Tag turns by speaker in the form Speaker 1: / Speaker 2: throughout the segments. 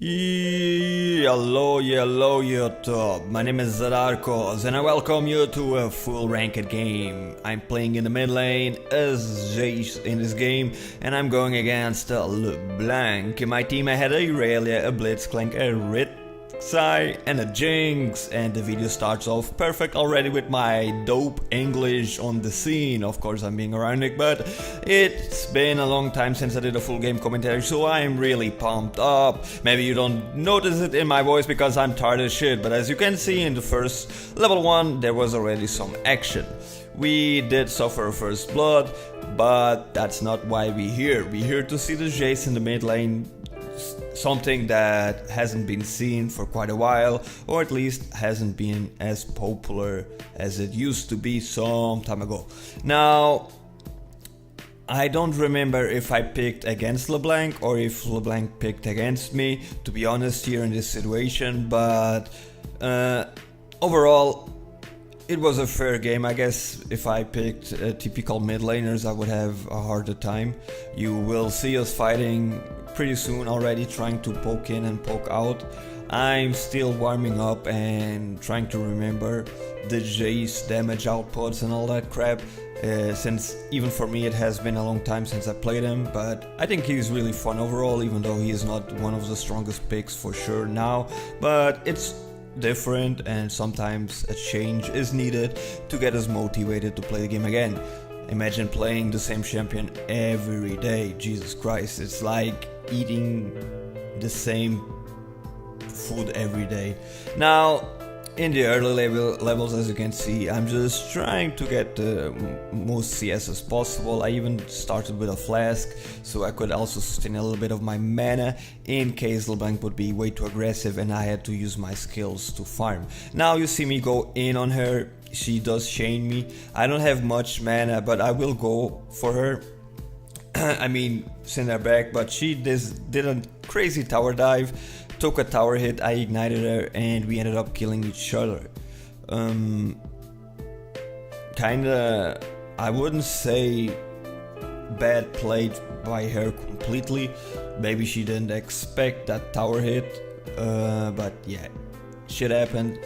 Speaker 1: Hello YouTube, my name is Zadarkus and I welcome you to a full ranked game. I'm playing in the mid lane as Jayce in this game and I'm going against Blanc. In my team I had a Irelia, a Blitzcrank, a Ritsai and a Jayce, and the video starts off perfect already with my dope English on the scene. Of course I'm being ironic, but it's been a long time since I did a full game commentary, so I'm really pumped up. Maybe you don't notice it in my voice because I'm tired as shit, but as you can see in the first level 1 there was already some action. We did suffer a first blood, but that's not why we're here. We're here to see the Jayce in the mid lane, something that hasn't been seen for quite a while, or at least hasn't been as popular as it used to be some time ago. Now, I don't remember if I picked against LeBlanc or if LeBlanc picked against me, to be honest, here in this situation, but overall it was a fair game. I guess if I picked typical mid laners I would have a harder time. You will see us fighting pretty soon already, trying to poke in and poke out. I'm still warming up and trying to remember the Jayce damage outputs and all that crap, since even for me it has been a long time since I played him, but I think he's really fun overall, even though he is not one of the strongest picks for sure now, but it's different and sometimes a change is needed to get us motivated to play the game again. Imagine playing the same champion every day, Jesus Christ, it's like eating the same food every day. Now, in the early levels, as you can see, I'm just trying to get the most CS as possible. I even started with a flask, so I could also sustain a little bit of my mana in case LeBlanc would be way too aggressive and I had to use my skills to farm. Now you see me go in on her, she does chain me. I don't have much mana, but I will go for her. I mean, send her back, but she did a crazy tower dive, took a tower hit, I ignited her, and we ended up killing each other. Kinda, I wouldn't say bad played by her completely. Maybe she didn't expect that tower hit, but yeah, shit happened.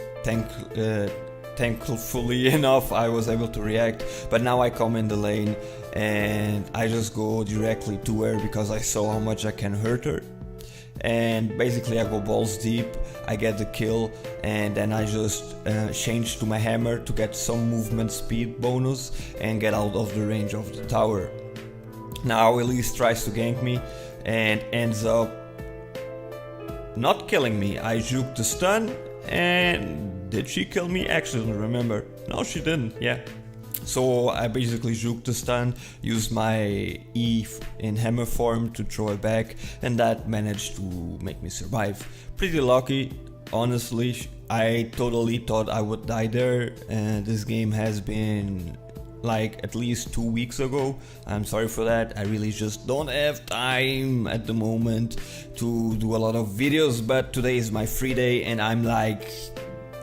Speaker 1: Thankfully enough I was able to react, but now I come in the lane and I just go directly to her because I saw how much I can hurt her, and basically I go balls deep, I get the kill, and then I just change to my hammer to get some movement speed bonus and get out of the range of the tower. Now Elise tries to gank me and ends up not killing me. I juke the stun, and did she kill me? Actually, don't remember. No, she didn't, yeah. So I basically juked the stun, used my E in hammer form to throw it back, and that managed to make me survive. Pretty lucky, honestly. I totally thought I would die there, and this game has been like at least 2 weeks ago. I'm sorry for that, I really just don't have time at the moment to do a lot of videos, but today is my free day and I'm like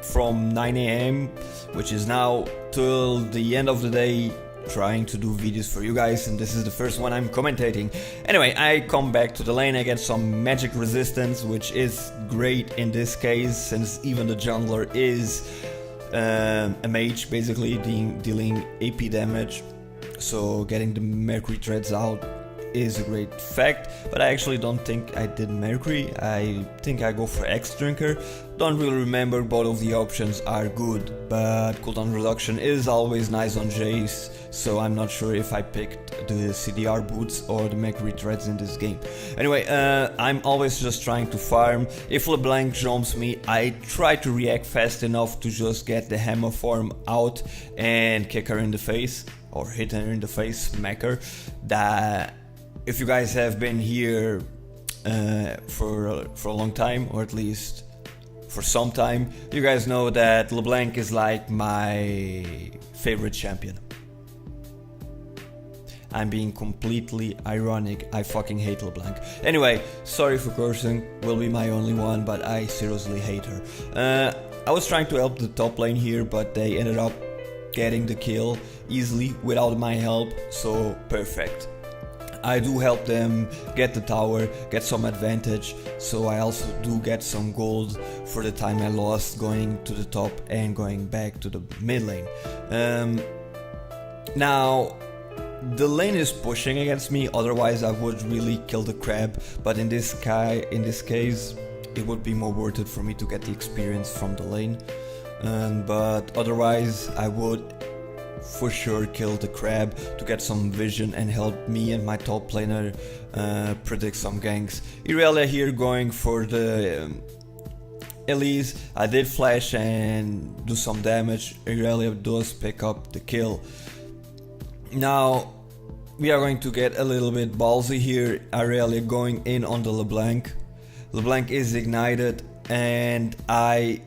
Speaker 1: from 9 AM, which is now, till the end of the day trying to do videos for you guys, and this is the first one I'm commentating. Anyway, I come back to the lane, I get some magic resistance, which is great in this case since even the jungler is a mage, basically dealing AP damage, so getting the Mercury threads out is a great fact, but I actually don't think I did Mercury, I think I go for X-Drinker. Don't really remember, both of the options are good, but cooldown reduction is always nice on Jayce, so I'm not sure if I picked the CDR boots or the Mercury threads in this game. Anyway, I'm always just trying to farm. If LeBlanc jumps me, I try to react fast enough to just get the hammer form out and kick her in the face, or hit her in the face, smack her. That, if you guys have been here for a long time, or at least for some time, you guys know that LeBlanc is like my favorite champion. I'm being completely ironic, I fucking hate LeBlanc. Anyway, sorry for cursing, will be my only one, but I seriously hate her. I was trying to help the top lane here, but they ended up getting the kill easily without my help, so perfect. I do help them get the tower, get some advantage, so I also do get some gold for the time I lost going to the top and going back to the mid lane. Now, the lane is pushing against me, otherwise I would really kill the crab, but in this case it would be more worth it for me to get the experience from the lane. But otherwise I would for sure kill the crab to get some vision and help me and my top laner predict some ganks. Irelia here going for the Elise. I did flash and do some damage. Irelia does pick up the kill. Now we are going to get a little bit ballsy here. Irelia going in on the LeBlanc. LeBlanc is ignited and I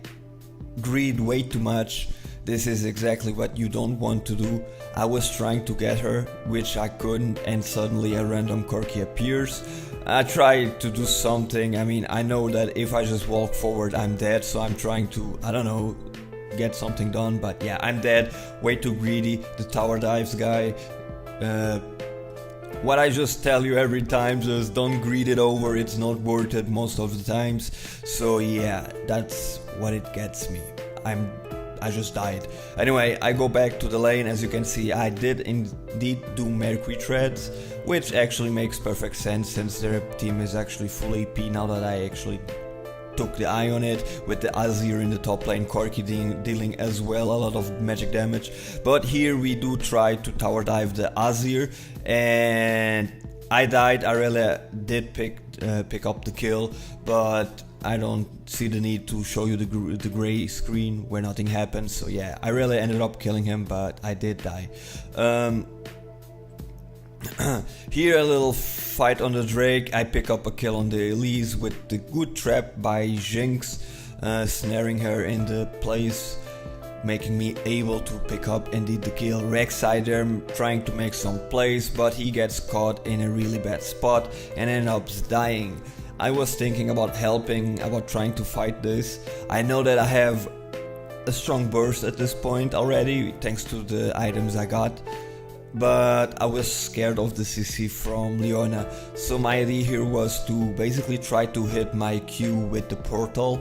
Speaker 1: greed way too much. This is exactly what you don't want to do. I was trying to get her, which I couldn't, and suddenly a random Corki appears. I tried to do something. I mean, I know that if I just walk forward I'm dead, so I'm trying to, I don't know, get something done, but yeah, I'm dead. Way too greedy. The tower dives guy. What I just tell you every time, just don't greed it over, it's not worth it most of the times. So yeah, that's what it gets me. I just died. Anyway, I go back to the lane. As you can see, I did indeed do Mercury Treads, which actually makes perfect sense since their team is actually full AP now that I actually took the eye on it, with the Azir in the top lane, Corki dealing as well a lot of magic damage. But here we do try to tower dive the Azir and I died. Irelia did pick up the kill, but I don't see the need to show you the gray screen where nothing happens. So yeah, I really ended up killing him, but I did die. Here a little fight on the Drake. I pick up a kill on the Elise with the good trap by Jinx, snaring her in the place, making me able to pick up indeed the kill. Rek'Sai there trying to make some plays, but he gets caught in a really bad spot and ends up dying. I was thinking about helping, about trying to fight this. I know that I have a strong burst at this point already, thanks to the items I got, but I was scared of the CC from Leona. So my idea here was to basically try to hit my Q with the portal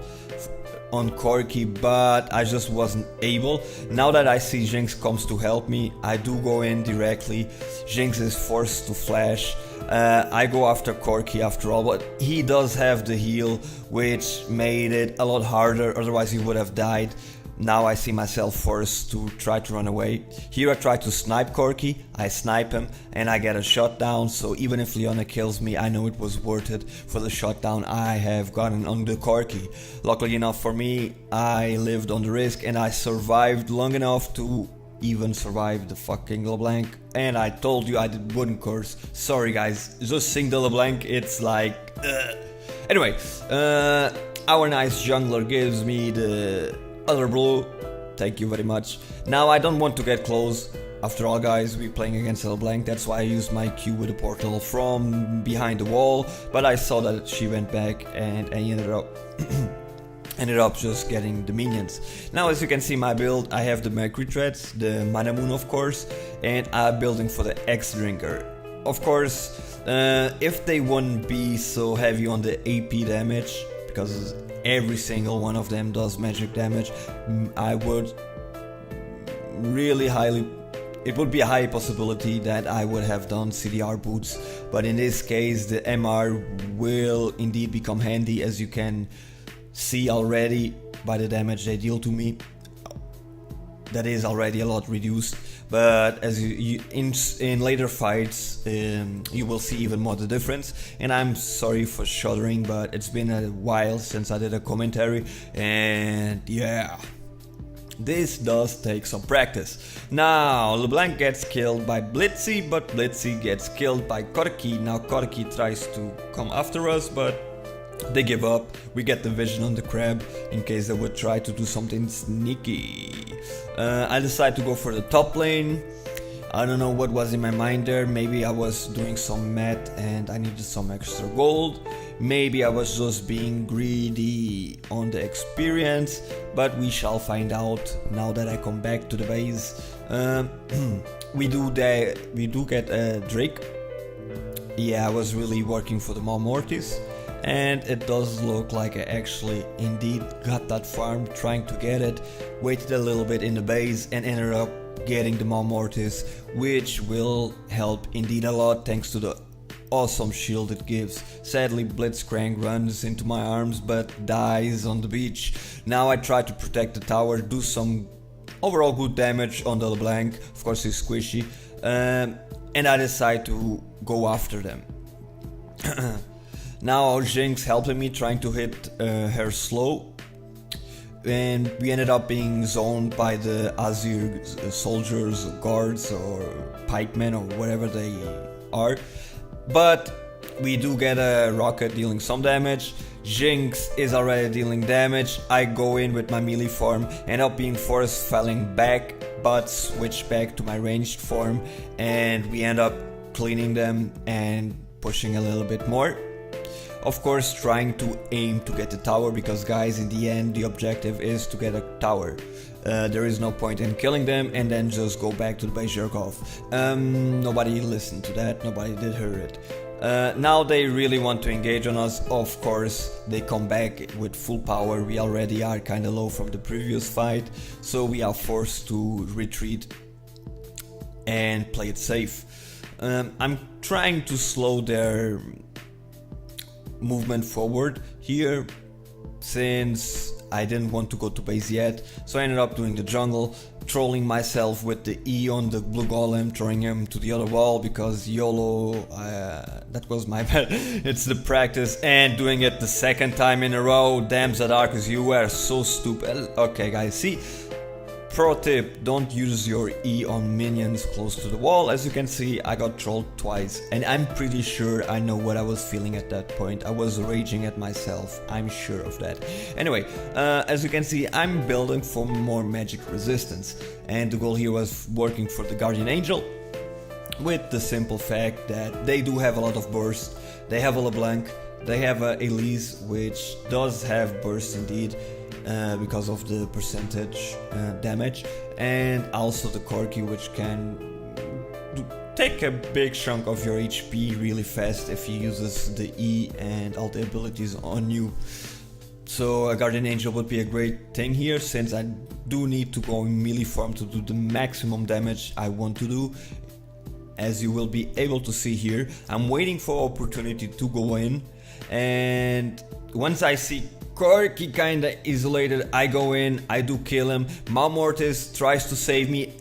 Speaker 1: on Corki, but I just wasn't able. Now that I see Jinx comes to help me, I do go in directly. Jinx is forced to flash. I go after Corki after all, but he does have the heal, which made it a lot harder, otherwise he would have died. Now I see myself forced to try to run away. Here I try to snipe Corki, I snipe him and I get a shot down, so even if Leona kills me, I know it was worth it for the shot down I have gotten on the Corki. Luckily enough for me, I lived on the risk and I survived long enough to even survive the fucking LeBlanc. And I told you I wouldn't curse. Sorry guys, just sing the LeBlanc, it's like... Anyway, our nice jungler gives me the other blue. Thank you very much. Now I don't want to get close. After all guys, we're playing against LeBlanc, that's why I used my Q with the portal from behind the wall. But I saw that she went back and I ended up just getting the minions. Now as you can see my build, I have the Mercury Treads, the Mana Moon of course, and I'm building for the X Drinker. Of course, if they wouldn't be so heavy on the AP damage, because every single one of them does magic damage, I would really it would be a high possibility that I would have done CDR boots, but in this case the MR will indeed become handy, as you can see already by the damage they deal to me. That is already a lot reduced, but as in later fights you will see even more the difference. And I'm sorry for shuddering, but it's been a while since I did a commentary, and yeah, this does take some practice. Now LeBlanc gets killed by Blitzy, but Blitzy gets killed by Corki. Now Corki tries to come after us, but they give up. We get the vision on the crab in case they would try to do something sneaky. I decide to go for the top lane. I don't know what was in my mind there. Maybe I was doing some math and I needed some extra gold. Maybe I was just being greedy on the experience, but we shall find out now that I come back to the base. We do get a Drake. Yeah, I was really working for the Malmortis, and it does look like I actually indeed got that farm, trying to get it, waited a little bit in the base and ended up getting the Malmortis, which will help indeed a lot thanks to the awesome shield it gives. Sadly, Blitzcrank runs into my arms but dies on the beach. Now I try to protect the tower, do some overall good damage on the Blanc, of course he's squishy, and I decide to go after them. Now Jinx helping me, trying to hit her slow, and we ended up being zoned by the Azir soldiers, guards or pikemen or whatever they are. But we do get a rocket dealing some damage. Jinx is already dealing damage. I go in with my melee form, end up being force falling back, but switch back to my ranged form, and we end up cleaning them and pushing a little bit more. Of course, trying to aim to get the tower, because guys, in the end the objective is to get a tower. There is no point in killing them and then just go back to the base jerk off. Nobody listened to that, nobody did hear it. Now they really want to engage on us. Of course, they come back with full power. We already are kinda low from the previous fight, so we are forced to retreat and play it safe. I'm trying to slow their movement forward here, since I didn't want to go to base yet, so I ended up doing the jungle, trolling myself with the E on the blue golem, throwing him to the other wall because YOLO, that was my bad. It's the practice, and doing it the second time in a row. Damn Zadarkus, you were so stupid. Okay guys, see, pro tip, don't use your E on minions close to the wall. As you can see, I got trolled twice, and I'm pretty sure I know what I was feeling at that point. I was raging at myself, I'm sure of that. Anyway, as you can see, I'm building for more magic resistance, and the goal here was working for the Guardian Angel, with the simple fact that they do have a lot of burst. They have a LeBlanc, they have a Elise, which does have burst indeed, because of the percentage damage, and also the Corki, which can take a big chunk of your HP really fast if he uses the E and all the abilities on you. So a Guardian Angel would be a great thing here, since I do need to go in melee form to do the maximum damage I want to do. As you will be able to see here, I'm waiting for opportunity to go in, and once I see Corki kinda isolated, I go in, I do kill him. Malmortis tries to save me.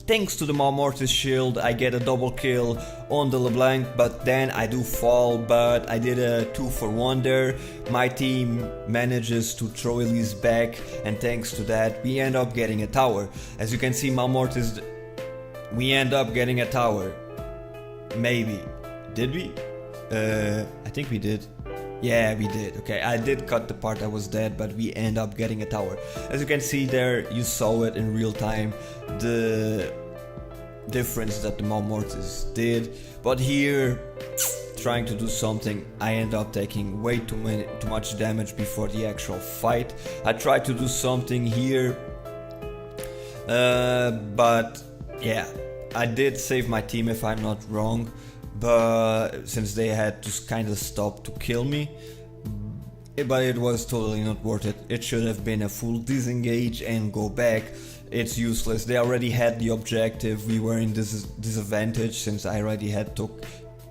Speaker 1: Thanks to the Malmortis shield, I get a double kill on the LeBlanc, but then I do fall, but I did a 2-for-1 there. My team manages to throw Elise back, and thanks to that, we end up getting a tower. As you can see, Malmortis, we end up getting a tower. Maybe. Did we? I think we did. Yeah, we did. Okay, I did cut the part I was dead, but we end up getting a tower. As you can see there, you saw it in real time, the difference that the Malmortis did. But here, trying to do something, I end up taking way too much damage before the actual fight. I tried to do something here, but yeah, I did save my team if I'm not wrong. But since they had to kind of stop to kill me, but it was totally not worth it. It should have been a full disengage and go back. It's useless. They already had the objective. We were in this disadvantage since I already had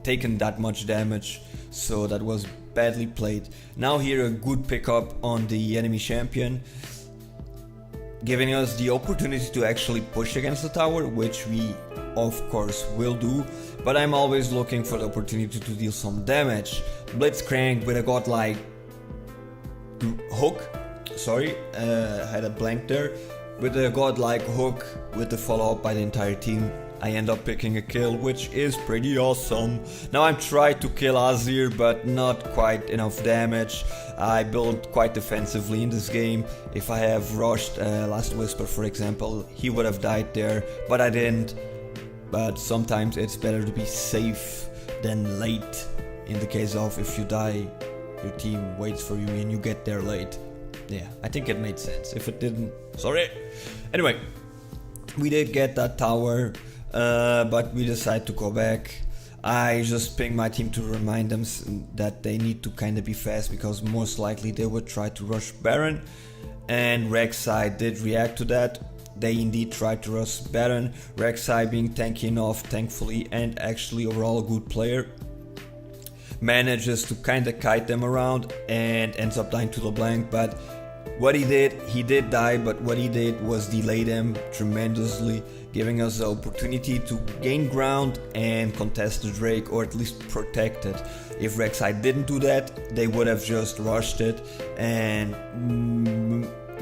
Speaker 1: taken that much damage, so that was badly played. Now here a good pickup on the enemy champion, giving us the opportunity to actually push against the tower, which we of course will do, but I'm always looking for the opportunity to deal some damage. Blitzcrank with a godlike hook, sorry, had a blank there, with a godlike hook with the follow up by the entire team. I end up picking a kill, which is pretty awesome. Now I'm trying to kill Azir, but not quite enough damage. I built quite defensively in this game. If I have rushed Last Whisper, for example, he would have died there, but I didn't. But sometimes it's better to be safe than late. In the case of if you die, your team waits for you and you get there late. Yeah, I think it made sense. If it didn't, sorry. Anyway, we did get that tower, but we decided to go back. I just ping my team to remind them that they need to kinda be fast, because most likely they would try to rush Baron, and Rek'Sai did react to that. They indeed tried to rush Baron, Rek'Sai being tanky enough, thankfully, and actually overall a good player. Manages to kinda kite them around and ends up dying to the Blanc, but what he did die, but what he did was delay them tremendously, giving us the opportunity to gain ground and contest the Drake, or at least protect it. If Rek'Sai didn't do that, they would have just rushed it, and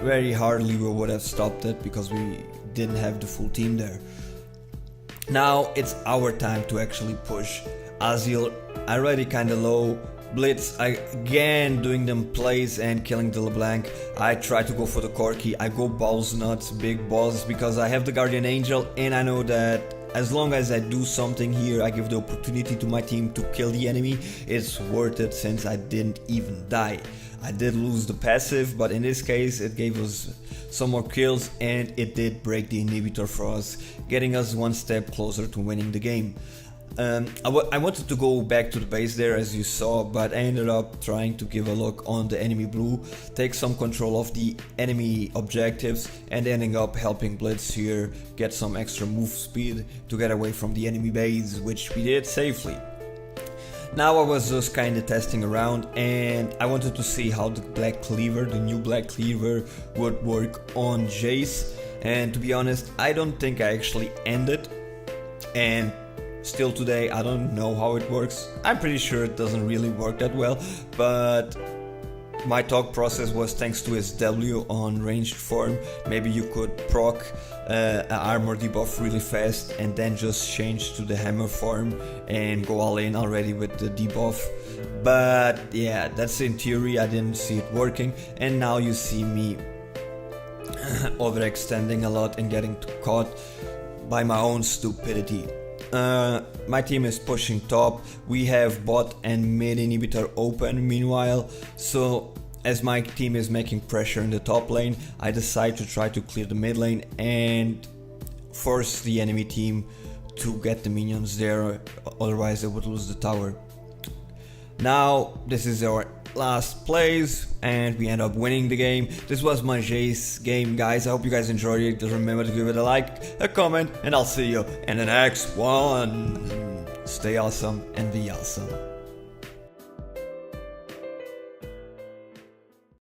Speaker 1: very hardly we would have stopped it, because we didn't have the full team there. Now it's our time to actually push. Azil already kinda low, Blitz again doing them plays and killing the LeBlanc. I try to go for the Corki, I go balls nuts, big balls, because I have the Guardian Angel, and I know that as long as I do something here, I give the opportunity to my team to kill the enemy, it's worth it, since I didn't even die. I did lose the passive, but in this case it gave us some more kills, and it did break the inhibitor for us, getting us one step closer to winning the game. I wanted to go back to the base there, as you saw, but I ended up trying to give a look on the enemy blue, take some control of the enemy objectives, and ending up helping Blitz here get some extra move speed to get away from the enemy base, which we did safely. Now I was just kinda testing around, and I wanted to see how the Black Cleaver, the new Black Cleaver, would work on Jayce, and to be honest, I don't think I actually ended, and still today I don't know how it works. I'm pretty sure it doesn't really work that well, but my thought process was, thanks to his W on ranged form, maybe you could proc an armor debuff really fast and then just change to the hammer form and go all in already with the debuff. But yeah, that's in theory, I didn't see it working, and now you see me overextending a lot and getting caught by my own stupidity. My team is pushing top, we have bot and mid inhibitor open meanwhile, so as my team is making pressure in the top lane, I decide to try to clear the mid lane and force the enemy team to get the minions there, otherwise they would lose the tower. Now this is our last plays and we end up winning the game. This was my Jayce game, guys. I hope you guys enjoyed it. Just remember to give it a like, a comment, and I'll see you in the next one. Stay awesome and be awesome.